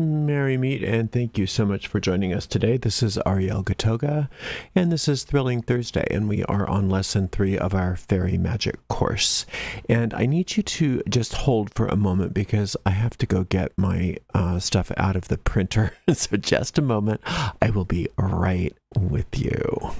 Merry meet, and thank you so much for joining us today. This is Ariel Gatoga, and this is Thrilling Thursday, and we are on Lesson 3 of our Faerie Magic course. And I need you to just hold for a moment because I have to go get my stuff out of the printer. So just a moment, I will be right with you.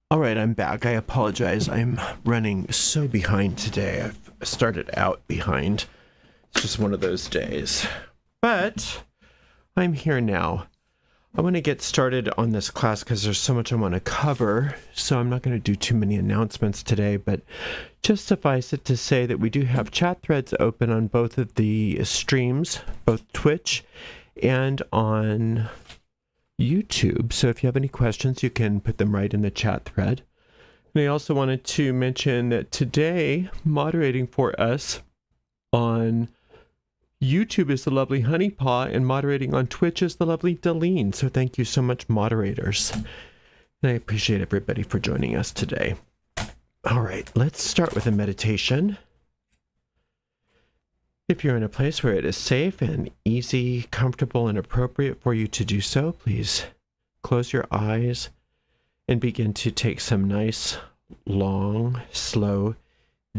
All right, I'm back. I apologize. I'm running so behind today. I've started out behind. It's just one of those days. But I'm here now. I want to get started on this class because there's so much I want to cover. So I'm not going to do too many announcements today, but just suffice it to say that we do have chat threads open on both of the streams, both Twitch and on YouTube. So if you have any questions, you can put them right in the chat thread. And I also wanted to mention that today, moderating for us on YouTube is the lovely Honeypaw, and moderating on Twitch is the lovely Deline. So thank you so much, moderators. And I appreciate everybody for joining us today. All right, let's start with a meditation. If you're in a place where it is safe and easy, comfortable, and appropriate for you to do so, please close your eyes and begin to take some nice, long, slow,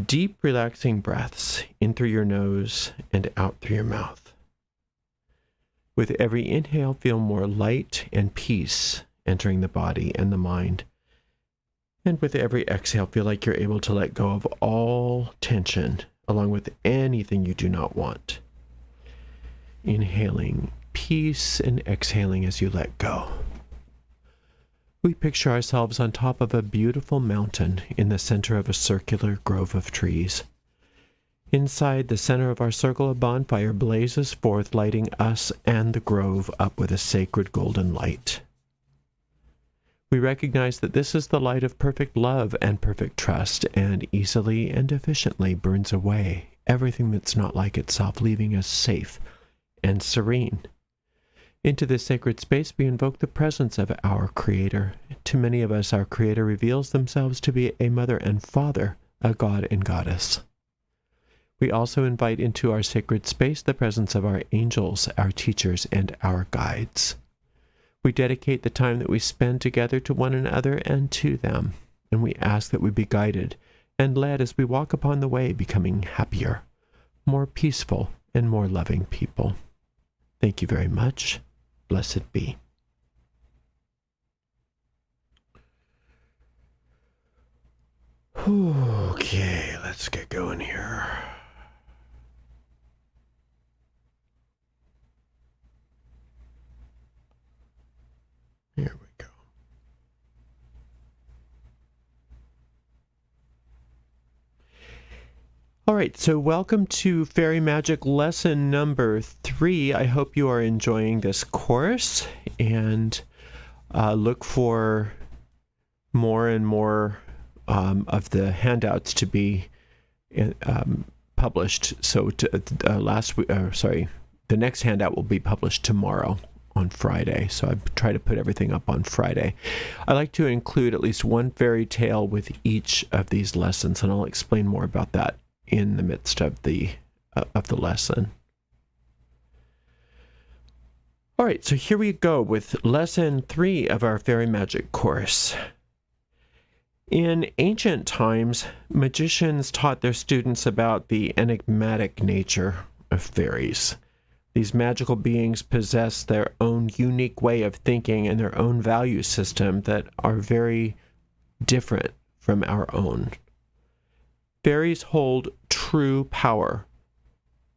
deep, relaxing breaths in through your nose and out through your mouth. With every inhale, feel more light and peace entering the body and the mind. And with every exhale, feel like you're able to let go of all tension, along with anything you do not want. Inhaling peace and exhaling as you let go. We picture ourselves on top of a beautiful mountain in the center of a circular grove of trees. Inside the center of our circle, a bonfire blazes forth, lighting us and the grove up with a sacred golden light. We recognize that this is the light of perfect love and perfect trust, and easily and efficiently burns away everything that's not like itself, leaving us safe and serene. Into this sacred space, we invoke the presence of our Creator. To many of us, our Creator reveals themselves to be a mother and father, a god and goddess. We also invite into our sacred space the presence of our angels, our teachers, and our guides. We dedicate the time that we spend together to one another and to them, and we ask that we be guided and led as we walk upon the way, becoming happier, more peaceful, and more loving people. Thank you very much. Blessed be. Okay, let's get going here. Here we go. All right, so welcome to Faerie Magic lesson number 3. I hope you are enjoying this course, and look for more and more of the handouts to be published. So the next handout will be published tomorrow on Friday. So I try to put everything up on Friday. I like to include at least one fairy tale with each of these lessons, and I'll explain more about that in the midst of the lesson. All right, so here we go with lesson 3 of our Faerie Magic course. In ancient times, magicians taught their students about the enigmatic nature of fairies. These magical beings possess their own unique way of thinking and their own value system that are very different from our own. Fairies hold true power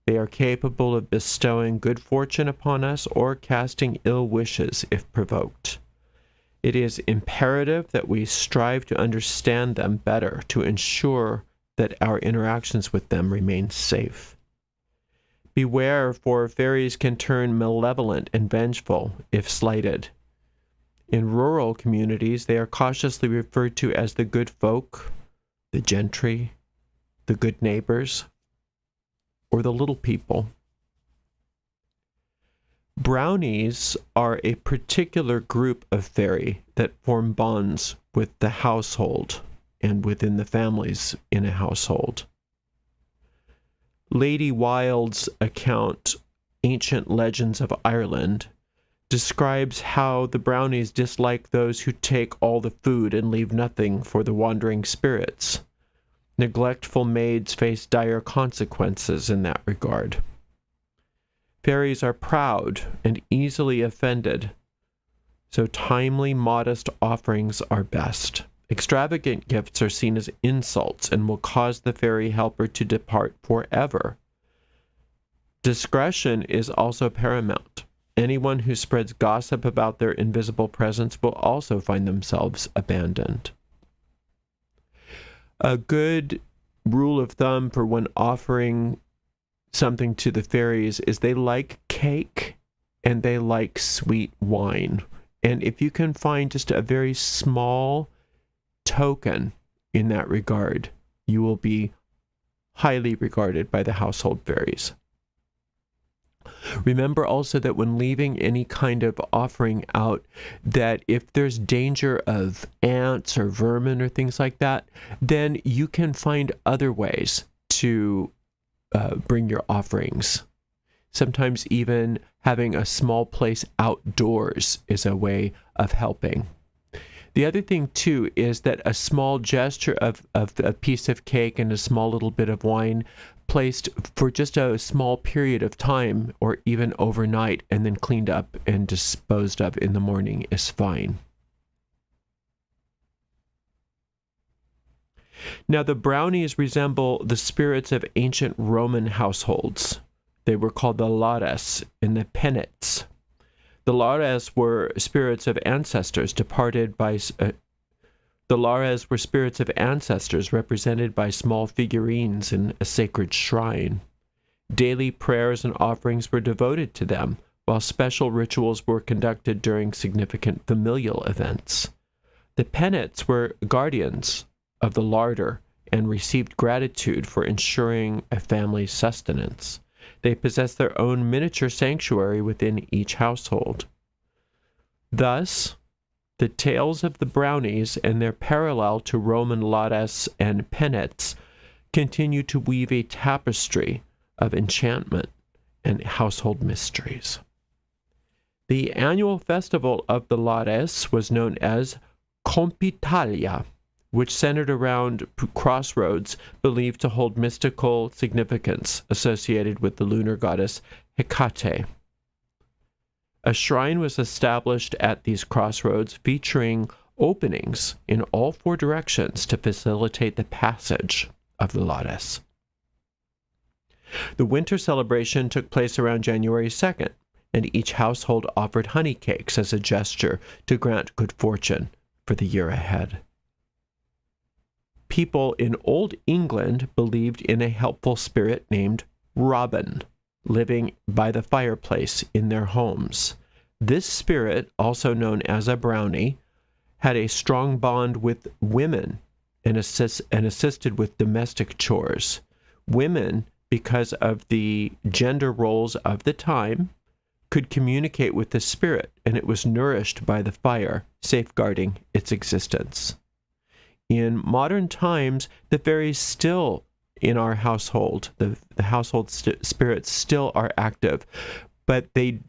They are capable of bestowing good fortune upon us or casting ill wishes if provoked. It is imperative that we strive to understand them better to ensure that our interactions with them remain safe. Beware, for fairies can turn malevolent and vengeful if slighted. In rural communities, they are cautiously referred to as the good folk, the gentry, the good neighbors, or the little people. Brownies are a particular group of fairy that form bonds with the household and within the families in a household. Lady Wilde's account, Ancient Legends of Ireland, describes how the brownies dislike those who take all the food and leave nothing for the wandering spirits. Neglectful maids face dire consequences in that regard. Fairies are proud and easily offended, so timely, modest offerings are best. Extravagant gifts are seen as insults and will cause the fairy helper to depart forever. Discretion is also paramount. Anyone who spreads gossip about their invisible presence will also find themselves abandoned. A good rule of thumb for when offering something to the fairies is they like cake and they like sweet wine. And if you can find just a very small token in that regard, you will be highly regarded by the household fairies. Remember also that when leaving any kind of offering out, that if there's danger of ants or vermin or things like that, then you can find other ways to bring your offerings. Sometimes even having a small place outdoors is a way of helping. The other thing, too, is that a small gesture of a piece of cake and a small little bit of wine placed for just a small period of time or even overnight and then cleaned up and disposed of in the morning is fine. Now, the brownies resemble the spirits of ancient Roman households. They were called the lares and the penates. The lares were spirits of ancestors departed by... The lares were spirits of ancestors represented by small figurines in a sacred shrine. Daily prayers and offerings were devoted to them, while special rituals were conducted during significant familial events. The penates were guardians of the larder and received gratitude for ensuring a family's sustenance. They possessed their own miniature sanctuary within each household. Thus, the tales of the brownies and their parallel to Roman lares and penates continue to weave a tapestry of enchantment and household mysteries. The annual festival of the lares was known as Compitalia, which centered around crossroads believed to hold mystical significance associated with the lunar goddess Hecate. A shrine was established at these crossroads featuring openings in all four directions to facilitate the passage of the lares. The winter celebration took place around January 2nd, and each household offered honey cakes as a gesture to grant good fortune for the year ahead. People in Old England believed in a helpful spirit named Robin, living by the fireplace in their homes. This spirit, also known as a brownie, had a strong bond with women and assisted with domestic chores. Women, because of the gender roles of the time, could communicate with the spirit, and it was nourished by the fire, safeguarding its existence. In modern times, the fairies still in our household, the household spirits still are active, but they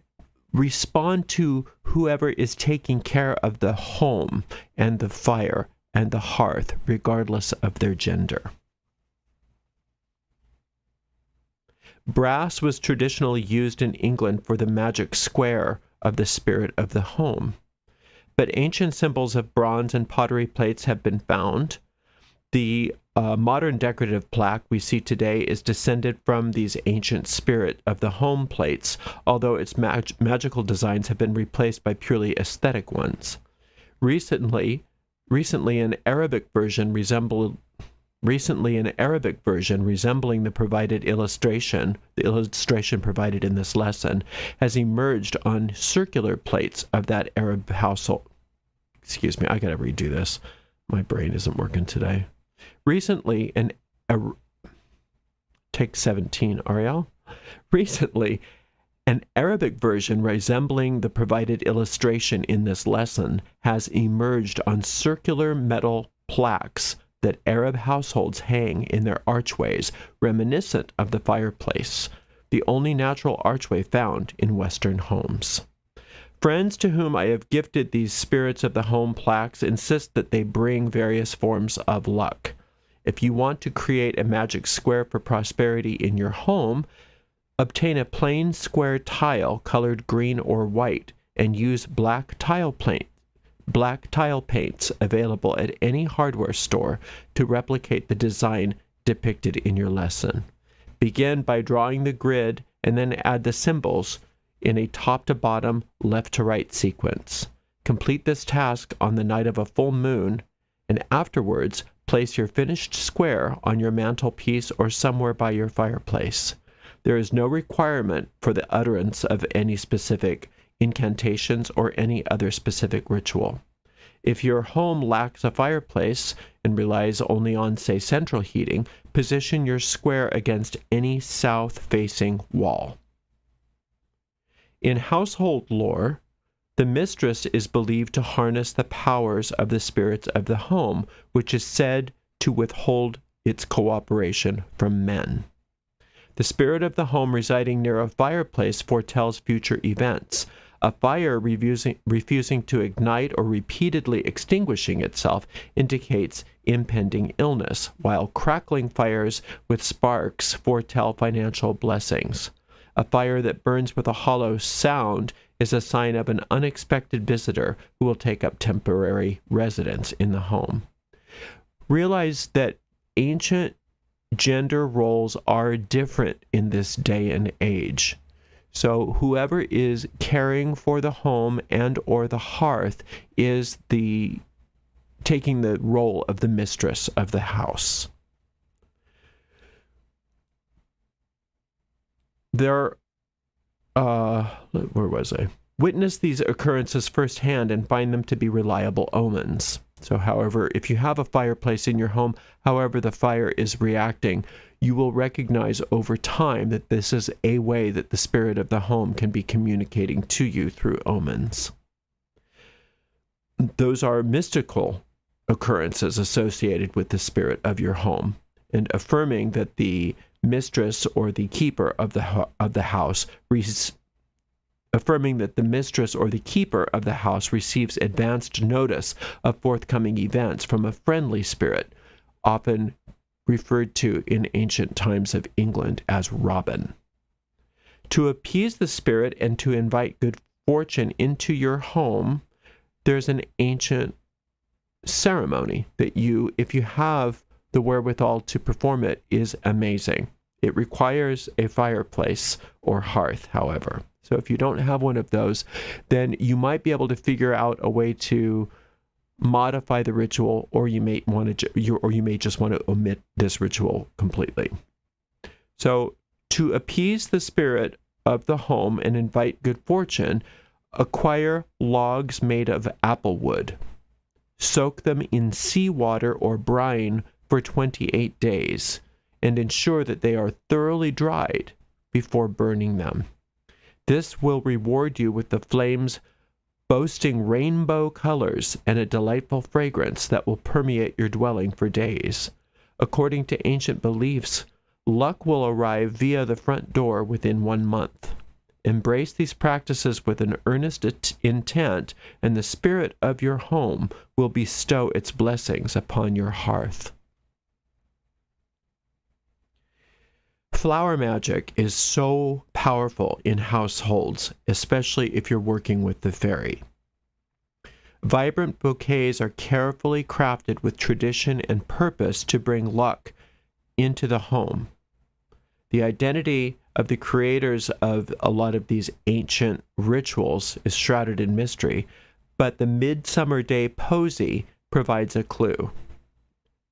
respond to whoever is taking care of the home and the fire and the hearth, regardless of their gender. Brass was traditionally used in England for the magic square of the spirit of the home. But ancient symbols of bronze and pottery plates have been found, The modern decorative plaque we see today is descended from these ancient spirit of the home plates, although its magical designs have been replaced by purely aesthetic ones. Recently, an Arabic version resembling the illustration provided in this lesson, has emerged on circular plates of that Arab household. Excuse me, I gotta redo this. My brain isn't working today. Recently, take 17, Ariel. Recently, an Arabic version resembling the provided illustration in this lesson has emerged on circular metal plaques that Arab households hang in their archways, reminiscent of the fireplace, the only natural archway found in Western homes. Friends to whom I have gifted these spirits of the home plaques insist that they bring various forms of luck. If you want to create a magic square for prosperity in your home, obtain a plain square tile colored green or white and use black tile paints available at any hardware store to replicate the design depicted in your lesson. Begin by drawing the grid and then add the symbols in a top to bottom, left to right sequence. Complete this task on the night of a full moon, and afterwards place your finished square on your mantelpiece or somewhere by your fireplace. There is no requirement for the utterance of any specific incantations or any other specific ritual. If your home lacks a fireplace and relies only on, say, central heating, position your square against any south-facing wall. In household lore, the mistress is believed to harness the powers of the spirits of the home, which is said to withhold its cooperation from men. The spirit of the home residing near a fireplace foretells future events. A fire refusing to ignite or repeatedly extinguishing itself indicates impending illness, while crackling fires with sparks foretell financial blessings. A fire that burns with a hollow sound is a sign of an unexpected visitor who will take up temporary residence in the home. Realize that ancient gender roles are different in this day and age. So whoever is caring for the home and or the hearth is taking the role of the mistress of the house. Where was I? Witness these occurrences firsthand and find them to be reliable omens. So, however, if you have a fireplace in your home, however the fire is reacting, you will recognize over time that this is a way that the spirit of the home can be communicating to you through omens. Those are mystical occurrences associated with the spirit of your home, and affirming that the mistress or the keeper of the house receives advanced notice of forthcoming events from a friendly spirit, often referred to in ancient times of England as Robin. To appease the spirit and to invite good fortune into your home, there's an ancient ceremony that if you have the wherewithal to perform it, is amazing. It requires a fireplace or hearth, however. So if you don't have one of those, then you might be able to figure out a way to modify the ritual, or you may just want to omit this ritual completely. So to appease the spirit of the home and invite good fortune, acquire logs made of apple wood. Soak them in seawater or brine for 28 days, and ensure that they are thoroughly dried before burning them. This will reward you with the flames boasting rainbow colors and a delightful fragrance that will permeate your dwelling for days. According to ancient beliefs, luck will arrive via the front door within 1 month. Embrace these practices with an earnest intent, and the spirit of your home will bestow its blessings upon your hearth. Flower magic is so powerful in households, especially if you're working with the fairy. Vibrant bouquets are carefully crafted with tradition and purpose to bring luck into the home. The identity of the creators of a lot of these ancient rituals is shrouded in mystery, but the Midsummer Day posy provides a clue.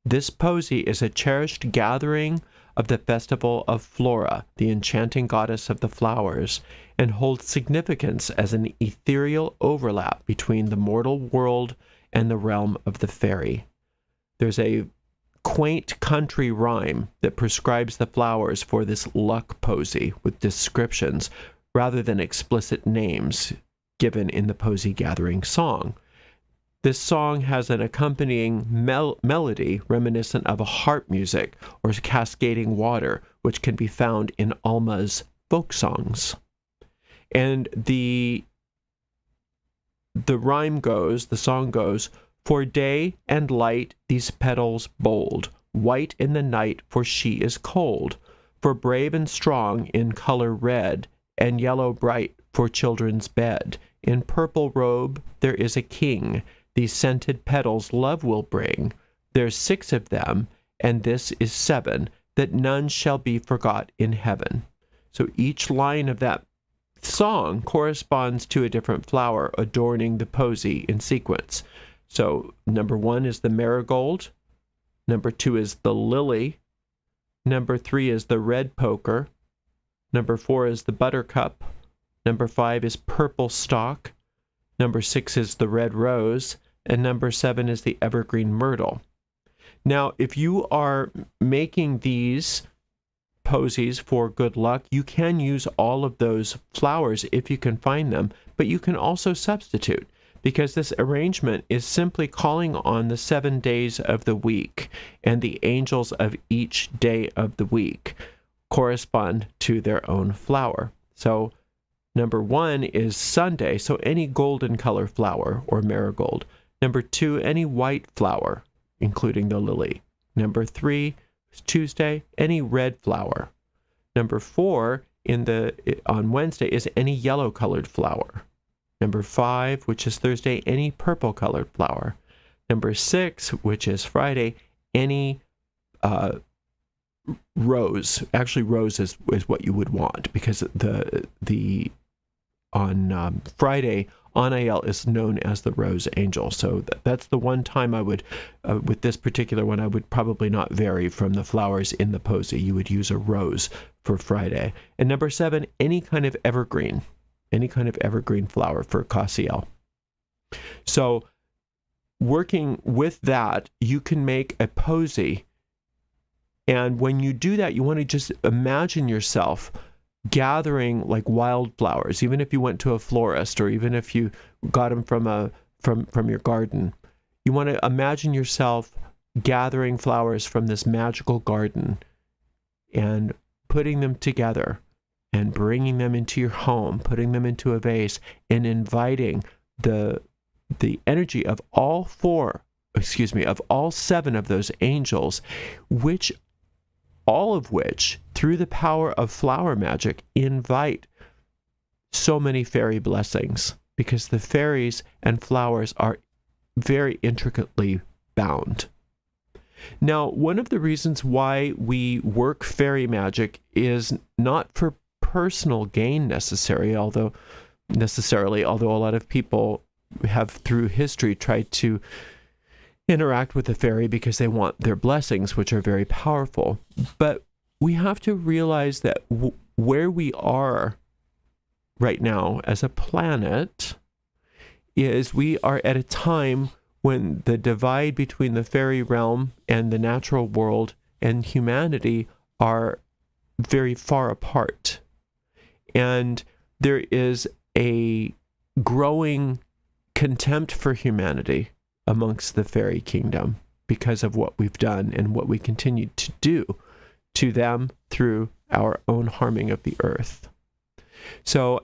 This posy is a cherished gathering of the festival of Flora, the enchanting goddess of the flowers, and holds significance as an ethereal overlap between the mortal world and the realm of the fairy. There's a quaint country rhyme that prescribes the flowers for this luck posy with descriptions rather than explicit names given in the posy gathering song. This song has an accompanying melody reminiscent of a harp music or cascading water, which can be found in Alma's folk songs. And the song goes, "For day and light these petals bold, white in the night, for she is cold, for brave and strong in color red, and yellow bright for children's bed. In purple robe there is a king, these scented petals love will bring. There's 6 of them, and this is 7, that none shall be forgot in heaven." So each line of that song corresponds to a different flower adorning the posy in sequence. So number 1 is the marigold, number 2 is the lily, number 3 is the red poker, number 4 is the buttercup, number 5 is purple stock, number 6 is the red rose, and number 7 is the evergreen myrtle. Now, if you are making these posies for good luck, you can use all of those flowers if you can find them, but you can also substitute, because this arrangement is simply calling on the 7 days of the week, and the angels of each day of the week correspond to their own flower. So number 1 is Sunday, so any golden color flower or marigold. Number 2, any white flower, including the lily. Number 3, Tuesday, any red flower. Number 4 on Wednesday is any yellow colored flower. Number 5, which is Thursday, any purple colored flower. Number 6, which is Friday, any rose. Actually, rose is what you would want, because on Friday, Anael is known as the rose angel. So that's the one time I would, with this particular one, I would probably not vary from the flowers in the posy. You would use a rose for Friday. And number 7, any kind of evergreen flower for Cassiel. So working with that, you can make a posy. And when you do that, you want to just imagine yourself gathering like wildflowers, even if you went to a florist or even if you got them from your garden. You want to imagine yourself gathering flowers from this magical garden and putting them together and bringing them into your home, putting them into a vase, and inviting the energy of all 7 of those angels, all of which, through the power of flower magic, invite so many fairy blessings, because the fairies and flowers are very intricately bound. Now, one of the reasons why we work fairy magic is not for personal gain necessarily, although a lot of people have through history tried to interact with the fairy because they want their blessings, which are very powerful. But we have to realize that where we are right now as a planet is we are at a time when the divide between the fairy realm and the natural world and humanity are very far apart. And there is a growing contempt for humanity amongst the fairy kingdom because of what we've done and what we continue to do to them through our own harming of the earth. So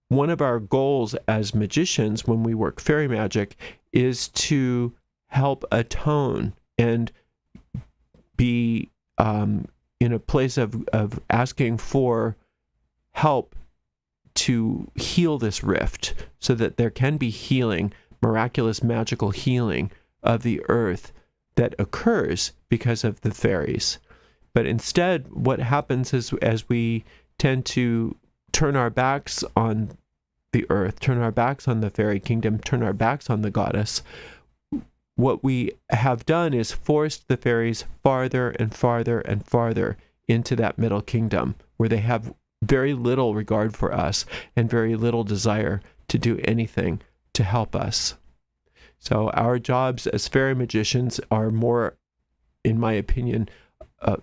one of our goals as magicians when we work fairy magic is to help atone and be in a place of asking for help to heal this rift so that there can be healing miraculous magical healing of the earth that occurs because of the fairies. But instead, what happens is, as we tend to turn our backs on the earth, turn our backs on the fairy kingdom, turn our backs on the goddess, what we have done is forced the fairies farther and farther and farther into that middle kingdom, where they have very little regard for us and very little desire to do anything to help us. So our jobs as fairy magicians are more, in my opinion,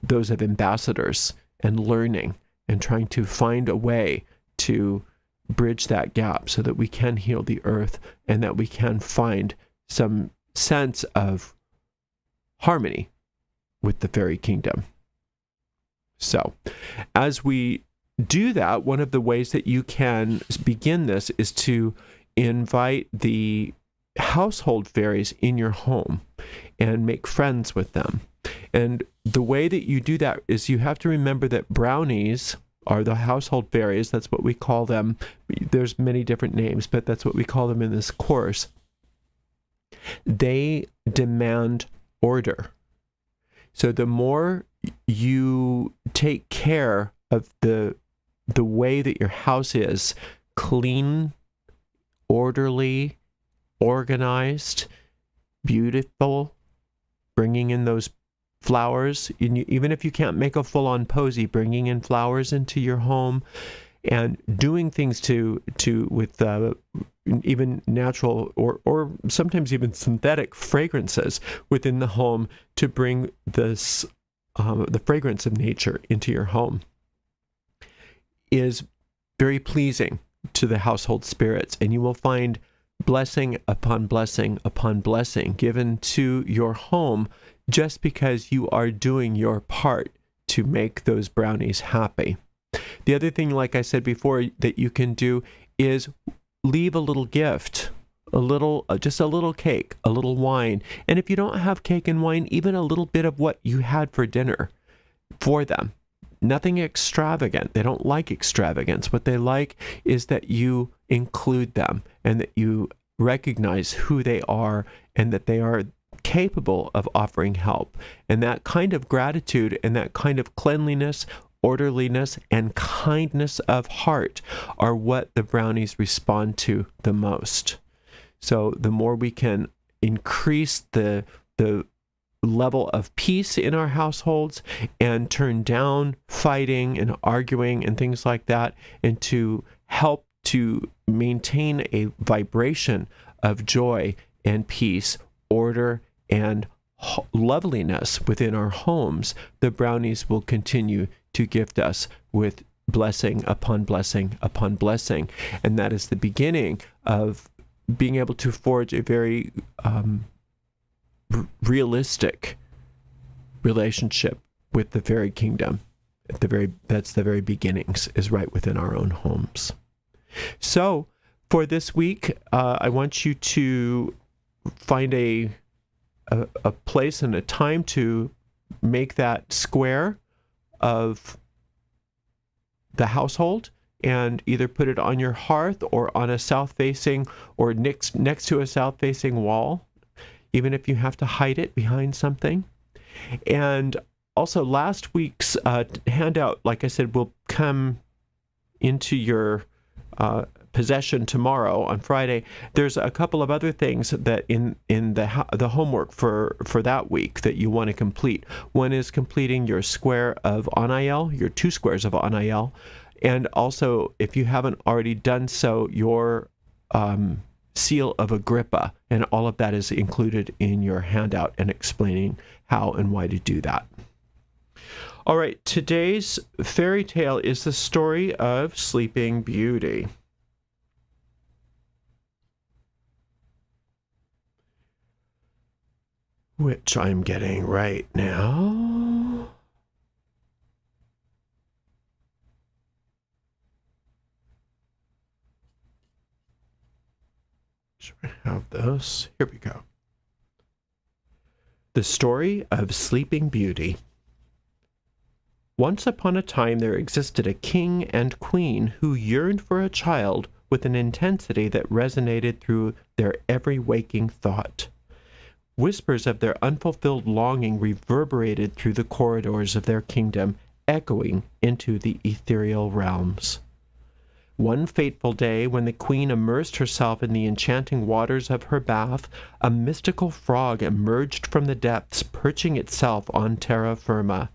those of ambassadors and learning and trying to find a way to bridge that gap so that we can heal the earth and that we can find some sense of harmony with the fairy kingdom. So, as we do that, one of the ways that you can begin this is to invite the household fairies in your home and make friends with them. And the way that you do that is you have to remember that brownies are the household fairies. That's what we call them. There's many different names, but that's what we call them in this course. They demand order. So the more you take care of the way that your house is clean, orderly, organized, beautiful, bringing in those flowers, even if you can't make a full-on posy, bringing in flowers into your home and doing things with even natural or sometimes even synthetic fragrances within the home to bring this the fragrance of nature into your home is very pleasing to the household spirits, and you will find blessing upon blessing upon blessing given to your home just because you are doing your part to make those brownies happy. The other thing, like I said before, that you can do is leave a little gift, just a little cake, a little wine. And if you don't have cake and wine, even a little bit of what you had for dinner for them. Nothing extravagant. They don't like extravagance. What they like is that you include them and that you recognize who they are and that they are capable of offering help. And that kind of gratitude and that kind of cleanliness, orderliness, and kindness of heart are what the brownies respond to the most. So the more we can increase the level of peace in our households and turn down fighting and arguing and things like that, and to help to maintain a vibration of joy and peace, order and loveliness within our homes, the brownies will continue to gift us with blessing upon blessing upon blessing. And that is the beginning of being able to forge a very realistic relationship with the fairy kingdom. That's the very beginnings, is right within our own homes. So for this week, I want you to find a place and a time to make that square of the household and either put it on your hearth or on a south-facing or next to a south-facing wall, even if you have to hide it behind something. And also last week's handout, like I said, will come into your possession tomorrow on Friday. There's a couple of other things that in the homework for that week that you want to complete. One is completing your square of Anael, your 2 squares of Anael, and also, if you haven't already done so, your seal of Agrippa, and all of that is included in your handout and explaining how and why to do that. All right, today's fairy tale is the story of Sleeping Beauty. Which I'm getting right now. Should I have this? Here we go. The story of Sleeping Beauty. Once upon a time there existed a king and queen who yearned for a child with an intensity that resonated through their every waking thought. Whispers of their unfulfilled longing reverberated through the corridors of their kingdom, echoing into the ethereal realms. One fateful day, when the queen immersed herself in the enchanting waters of her bath, a mystical frog emerged from the depths, perching itself on terra firma.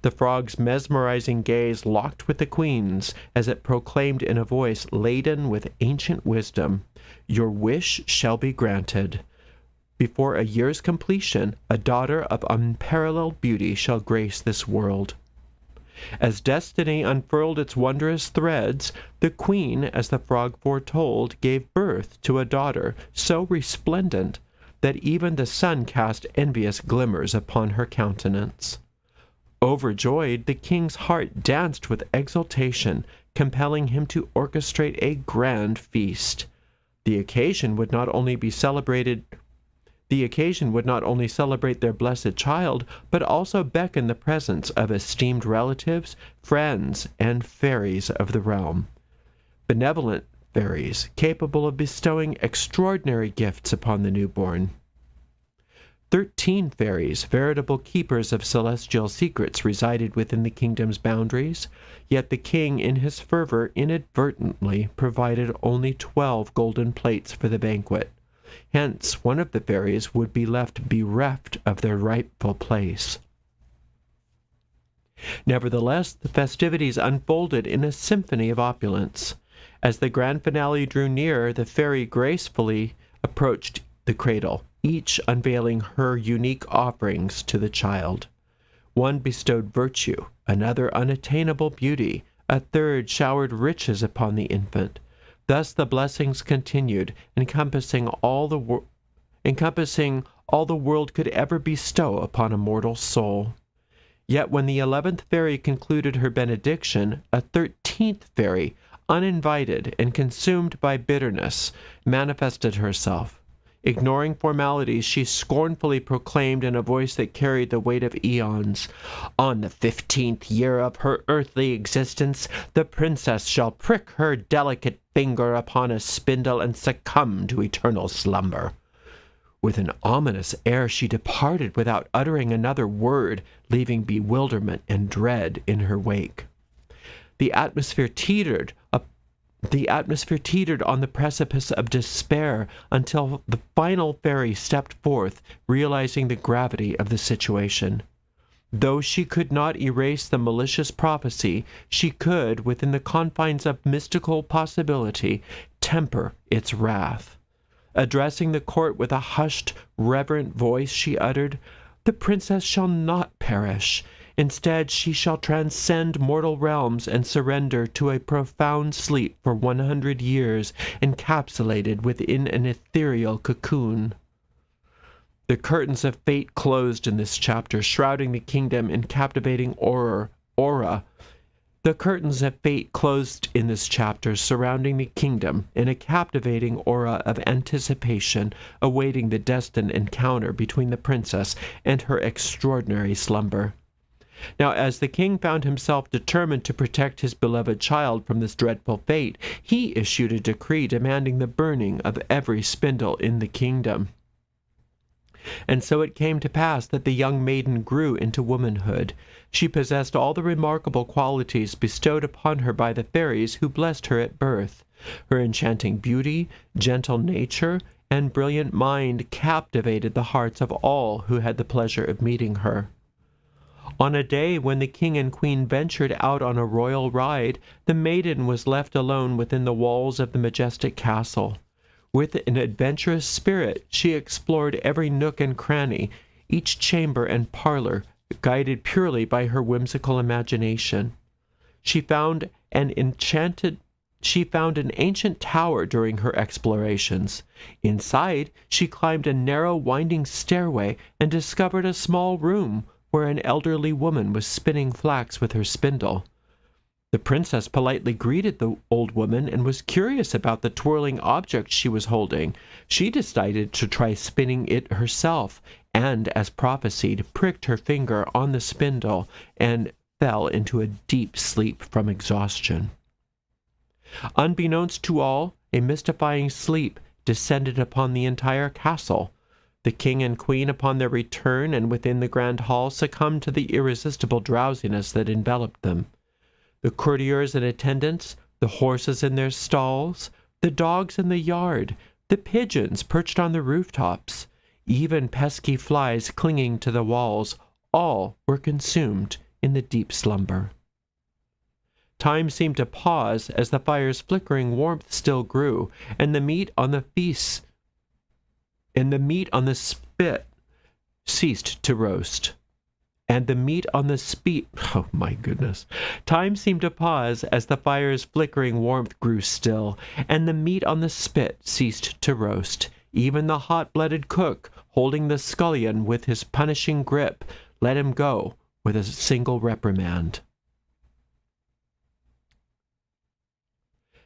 The frog's mesmerizing gaze locked with the queen's as it proclaimed in a voice laden with ancient wisdom, "Your wish shall be granted. Before a year's completion, a daughter of unparalleled beauty shall grace this world." As destiny unfurled its wondrous threads, the queen, as the frog foretold, gave birth to a daughter so resplendent that even the sun cast envious glimmers upon her countenance. Overjoyed, the king's heart danced with exultation, compelling him to orchestrate a grand feast. The occasion would not only celebrate their blessed child, but also beckon the presence of esteemed relatives, friends, and fairies of the realm. Benevolent fairies, capable of bestowing extraordinary gifts upon the newborn. 13 fairies, veritable keepers of celestial secrets, resided within the kingdom's boundaries, yet the king in his fervor inadvertently provided only 12 golden plates for the banquet. Hence, one of the fairies would be left bereft of their rightful place. Nevertheless, the festivities unfolded in a symphony of opulence. As the grand finale drew near, the fairy gracefully approached the cradle, each unveiling her unique offerings to the child. One bestowed virtue, another unattainable beauty, a third showered riches upon the infant. Thus the blessings continued, encompassing all the world could ever bestow upon a mortal soul. Yet when the 11th fairy concluded her benediction, a 13th fairy, uninvited and consumed by bitterness, manifested herself. Ignoring formalities, she scornfully proclaimed in a voice that carried the weight of eons, "On the 15th year of her earthly existence, the princess shall prick her delicate finger upon a spindle and succumb to eternal slumber." With an ominous air she departed without uttering another word, leaving bewilderment and dread in her wake. The atmosphere teetered on the precipice of despair until the final fairy stepped forth, realizing the gravity of the situation. Though she could not erase the malicious prophecy, she could, within the confines of mystical possibility, temper its wrath. Addressing the court with a hushed, reverent voice, she uttered, "The princess shall not perish. Instead, she shall transcend mortal realms and surrender to a profound sleep for 100 years, encapsulated within an ethereal cocoon." The curtains of fate closed in this chapter, shrouding the kingdom in captivating aura. The curtains of fate closed in this chapter, surrounding the kingdom in a captivating aura of anticipation, awaiting the destined encounter between the princess and her extraordinary slumber. Now, as the king found himself determined to protect his beloved child from this dreadful fate, he issued a decree demanding the burning of every spindle in the kingdom. And so it came to pass that the young maiden grew into womanhood. She possessed all the remarkable qualities bestowed upon her by the fairies who blessed her at birth. Her enchanting beauty, gentle nature, and brilliant mind captivated the hearts of all who had the pleasure of meeting her. On a day when the king and queen ventured out on a royal ride, the maiden was left alone within the walls of the majestic castle. With an adventurous spirit, she explored every nook and cranny, each chamber and parlor, guided purely by her whimsical imagination. She found an ancient tower during her explorations. Inside, she climbed a narrow, winding stairway and discovered a small room where an elderly woman was spinning flax with her spindle. The princess politely greeted the old woman and was curious about the twirling object she was holding. She decided to try spinning it herself, and, as prophesied, pricked her finger on the spindle and fell into a deep sleep from exhaustion. Unbeknownst to all, a mystifying sleep descended upon the entire castle. The king and queen, upon their return and within the grand hall, succumbed to the irresistible drowsiness that enveloped them. The courtiers and attendants, the horses in their stalls, the dogs in the yard, the pigeons perched on the rooftops, even pesky flies clinging to the walls, all were consumed in the deep slumber. Time seemed to pause as the fire's flickering warmth still grew, and the meat on the spit ceased to roast. Oh my goodness. Time seemed to pause as the fire's flickering warmth grew still, and the meat on the spit ceased to roast. Even the hot-blooded cook, holding the scullion with his punishing grip, let him go with a single reprimand.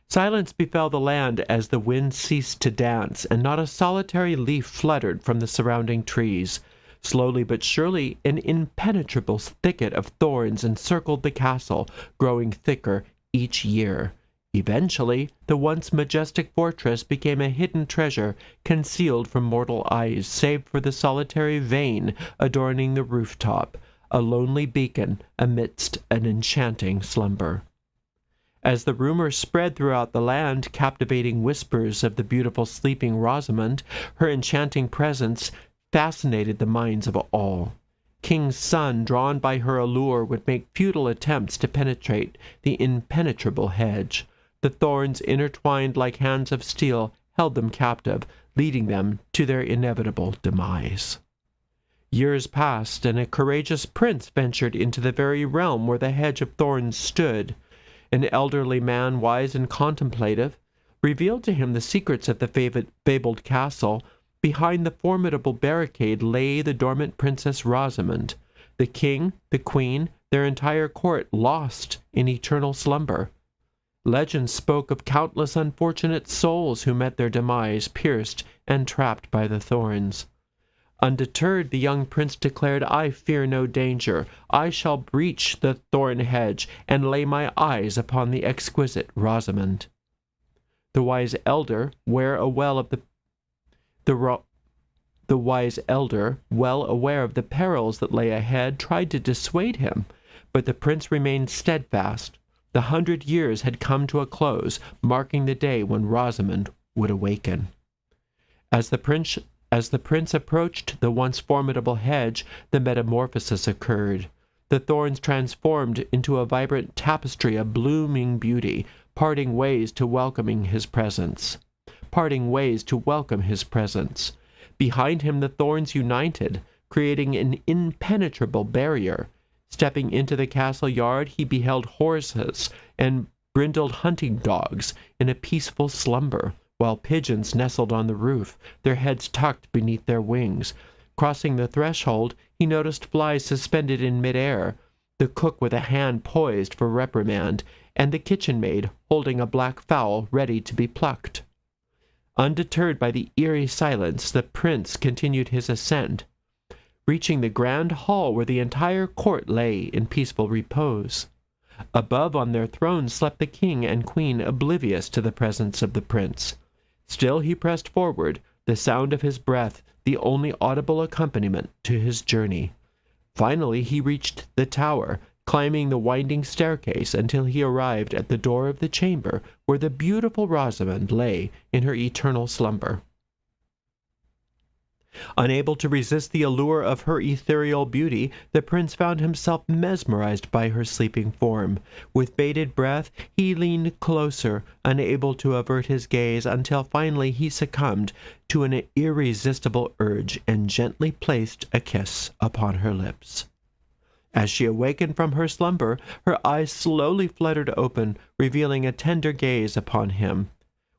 Silence befell the land as the wind ceased to dance, and not a solitary leaf fluttered from the surrounding trees. Slowly but surely, an impenetrable thicket of thorns encircled the castle, growing thicker each year. Eventually, the once majestic fortress became a hidden treasure, concealed from mortal eyes, save for the solitary vane adorning the rooftop, a lonely beacon amidst an enchanting slumber. As the rumor spread throughout the land, captivating whispers of the beautiful sleeping Rosamond, her enchanting presence fascinated the minds of all. King's son, drawn by her allure, would make futile attempts to penetrate the impenetrable hedge. The thorns, intertwined like hands of steel, held them captive, leading them to their inevitable demise. Years passed, and a courageous prince ventured into the very realm where the hedge of thorns stood. An elderly man, wise and contemplative, revealed to him the secrets of the fabled castle. Behind the formidable barricade lay the dormant Princess Rosamond, the king, the queen, their entire court lost in eternal slumber. Legend spoke of countless unfortunate souls who met their demise, pierced and trapped by the thorns. Undeterred, the young prince declared, "I fear no danger. I shall breach the thorn hedge and lay my eyes upon the exquisite Rosamond." The wise elder, well aware of the perils that lay ahead, tried to dissuade him, but the prince remained steadfast. The 100 years had come to a close, marking the day when Rosamond would awaken. As the prince approached the once formidable hedge, the metamorphosis occurred. The thorns transformed into a vibrant tapestry of blooming beauty, parting ways to welcome his presence. Behind him the thorns united, creating an impenetrable barrier. Stepping into the castle yard, he beheld horses and brindled hunting dogs in a peaceful slumber, while pigeons nestled on the roof, their heads tucked beneath their wings. Crossing the threshold, he noticed flies suspended in midair, the cook with a hand poised for reprimand, and the kitchen maid holding a black fowl ready to be plucked. Undeterred by the eerie silence, the prince continued his ascent, reaching the grand hall where the entire court lay in peaceful repose. Above on their thrones slept the king and queen, oblivious to the presence of the prince. Still he pressed forward, the sound of his breath the only audible accompaniment to his journey. Finally he reached the tower, climbing the winding staircase until he arrived at the door of the chamber where the beautiful Rosamond lay in her eternal slumber. Unable to resist the allure of her ethereal beauty, the prince found himself mesmerized by her sleeping form. With bated breath, he leaned closer, unable to avert his gaze, until finally he succumbed to an irresistible urge and gently placed a kiss upon her lips. As she awakened from her slumber, her eyes slowly fluttered open, revealing a tender gaze upon him.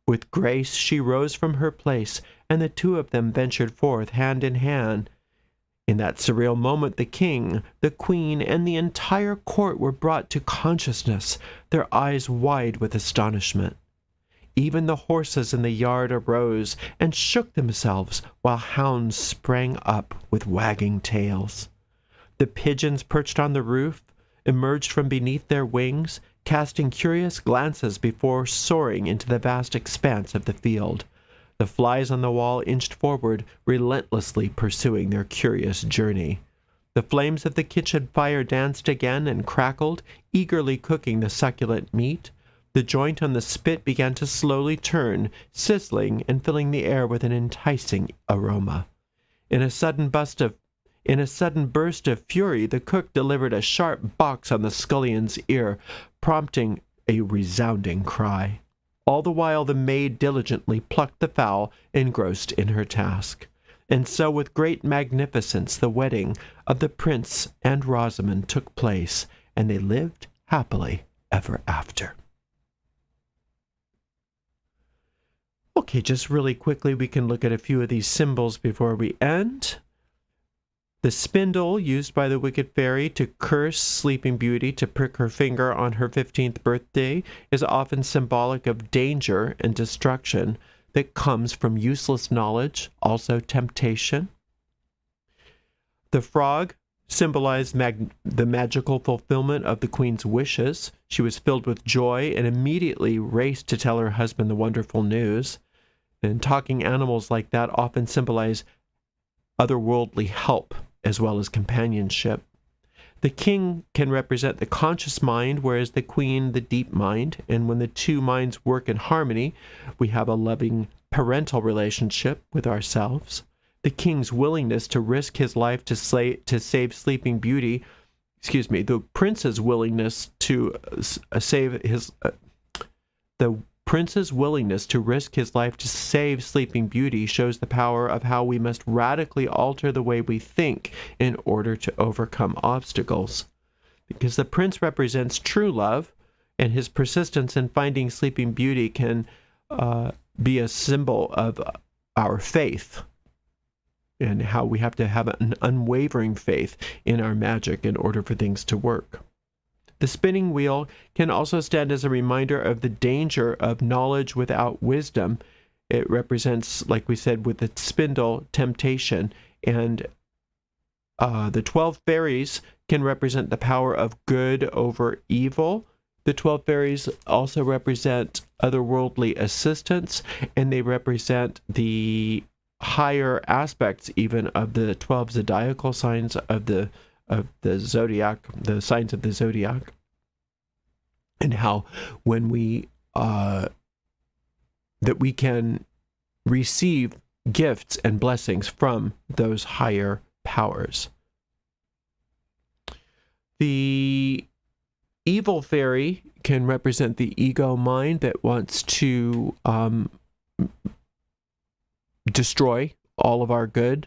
With grace she rose from her place, and the two of them ventured forth hand in hand. In that surreal moment the king, the queen, and the entire court were brought to consciousness, their eyes wide with astonishment. Even the horses in the yard arose and shook themselves, while hounds sprang up with wagging tails. The pigeons perched on the roof emerged from beneath their wings, casting curious glances before soaring into the vast expanse of the field. The flies on the wall inched forward, relentlessly pursuing their curious journey. The flames of the kitchen fire danced again and crackled, eagerly cooking the succulent meat. The joint on the spit began to slowly turn, sizzling and filling the air with an enticing aroma. In a sudden burst of fury, the cook delivered a sharp box on the scullion's ear, prompting a resounding cry. All the while the maid diligently plucked the fowl, engrossed in her task. And so with great magnificence the wedding of the prince and Rosamond took place, and they lived happily ever after. Okay, just really quickly we can look at a few of these symbols before we end. The spindle used by the wicked fairy to curse Sleeping Beauty to prick her finger on her 15th birthday is often symbolic of danger and destruction that comes from useless knowledge, also temptation. The frog symbolized the magical fulfillment of the queen's wishes. She was filled with joy and immediately raced to tell her husband the wonderful news. And talking animals like that often symbolize otherworldly help as well as companionship. The king can represent the conscious mind, whereas the queen the deep mind. And when the two minds work in harmony, we have a loving parental relationship with ourselves. The king's willingness to risk his life to save Sleeping Beauty, the prince's willingness to the prince's willingness to risk his life to save Sleeping Beauty shows the power of how we must radically alter the way we think in order to overcome obstacles. Because the prince represents true love, and his persistence in finding Sleeping Beauty can be a symbol of our faith, and how we have to have an unwavering faith in our magic in order for things to work. The spinning wheel can also stand as a reminder of the danger of knowledge without wisdom. It represents, like we said, with the spindle, temptation. And the 12 fairies can represent the power of good over evil. The 12 fairies also represent otherworldly assistance, and they represent the higher aspects even of the 12 zodiacal signs of the zodiac, the signs of the zodiac, and how when we that we can receive gifts and blessings from those higher powers. The evil fairy can represent the ego mind that wants to destroy all of our good.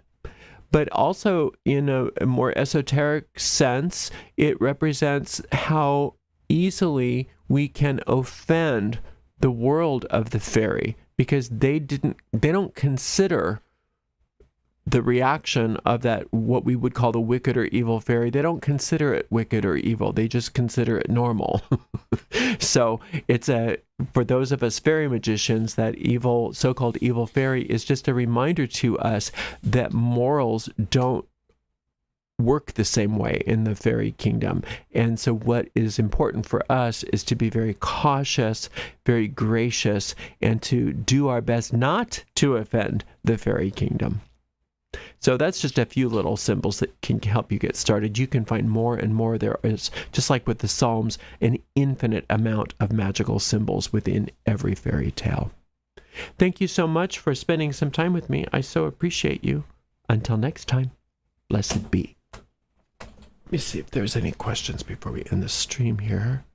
But also, in a more esoteric sense, it represents how easily we can offend the world of the fairy, because they don't consider the reaction of that, what we would call the wicked or evil fairy. They don't consider it wicked or evil. They just consider it normal. So it's for those of us fairy magicians, that evil, so-called evil fairy is just a reminder to us that morals don't work the same way in the fairy kingdom. And so what is important for us is to be very cautious, very gracious, and to do our best not to offend the fairy kingdom. So that's just a few little symbols that can help you get started. You can find more and more. There is, just like with the Psalms, an infinite amount of magical symbols within every fairy tale. Thank you so much for spending some time with me. I so appreciate you. Until next time, blessed be. Let me see if there's any questions before we end the stream here.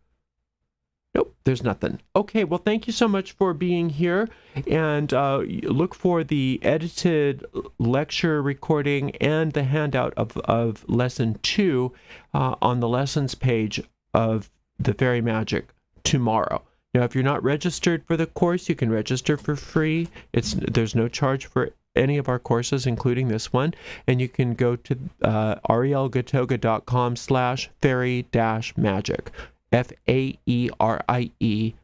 Nope, there's nothing. Okay, well, thank you so much for being here, and look for the edited lecture recording and the handout of Lesson 2 on the lessons page of the Faerie Magic tomorrow. Now, if you're not registered for the course, you can register for free. There's no charge for any of our courses, including this one, and you can go to arielgatoga.com/fairie-magic. FAERIE-MAGIC.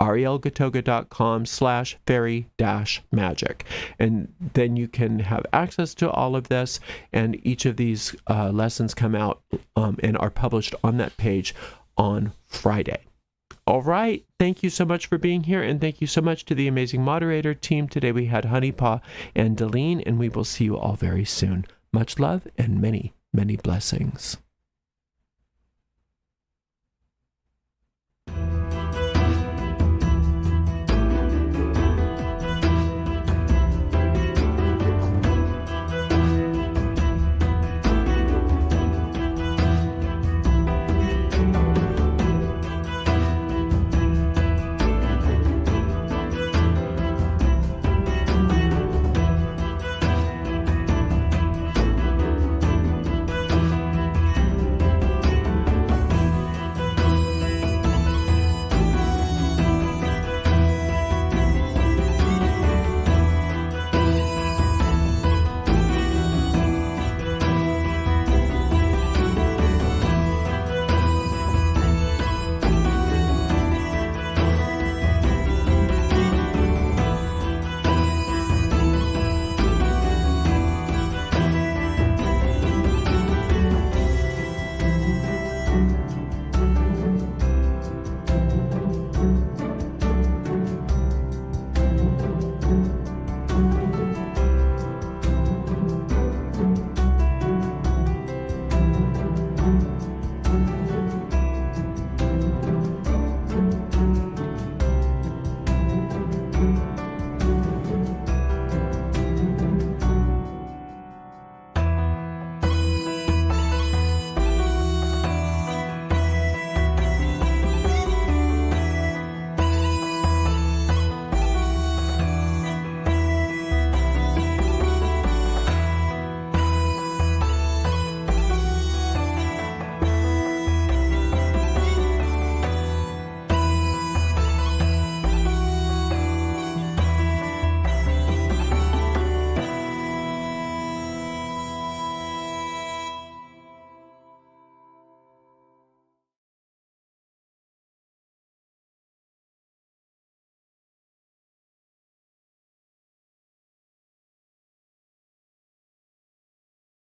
arielgatoga.com/faerie-magic. And then you can have access to all of this, and each of these lessons come out and are published on that page on Friday. All right. Thank you so much for being here, and thank you so much to the amazing moderator team. Today we had Honeypaw and Deline, and we will see you all very soon. Much love and many, many blessings.